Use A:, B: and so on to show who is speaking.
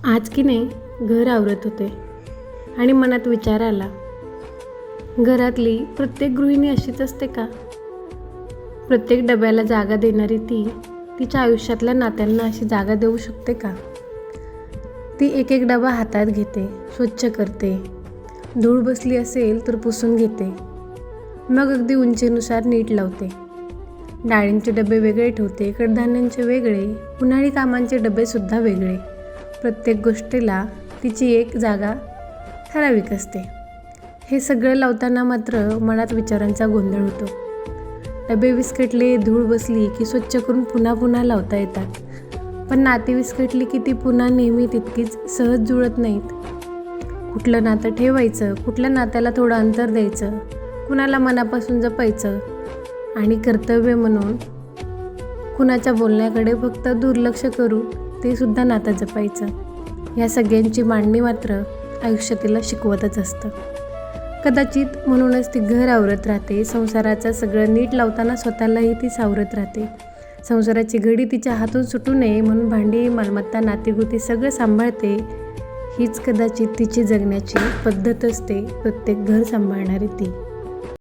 A: आज की नाही घर आवरत होते आणि मनात विचार आला, घरातली प्रत्येक गृहिणी अशीच असते का? प्रत्येक डब्याला जागा देणारी ती तिच्या आयुष्यातल्या नात्यांना अशी जागा देऊ शकते का? ती एक एक डबा हातात घेते, स्वच्छ करते, धूळ बसली असेल तर पुसून घेते, मग अगदी उंचीनुसार नीट लावते. डाळींचे डबे वेगळे ठेवते, कडधान्यांचे वेगळे, उन्हाळी कामांचे डबेसुद्धा वेगळे. प्रत्येक गोष्टीला तिची एक जागा ठराविक असते. हे सगळं लावताना मात्र मनात विचारांचा गोंधळ होतो. डबे विस्कटले, धूळ बसली की स्वच्छ करून पुन्हा पुन्हा लावता येतात, पण नाती विस्कटली की ती पुन्हा नेहमी तितकीच सहज जुळत नाहीत. कुठलं नातं ठेवायचं, कुठल्या नात्याला थोडं अंतर द्यायचं, कुणाला मनापासून जपायचं आणि कर्तव्य म्हणून कुणाच्या बोलण्याकडे फक्त दुर्लक्ष करू ते सुद्धा नातं जपायचं. या सगळ्यांची मांडणी मात्र आयुष्य तिला शिकवतच असतं. कदाचित म्हणूनच ती घर आवरत राहते, संसाराचं सगळं नीट लावताना स्वतःलाही ती सावरत राहते. संसाराची घडी तिच्या हातून सुटू नये म्हणून भांडी, मालमत्ता, नातीगोती सगळं सांभाळते. हीच कदाचित तिची जगण्याची पद्धत असते, प्रत्येक घर सांभाळणारी ती.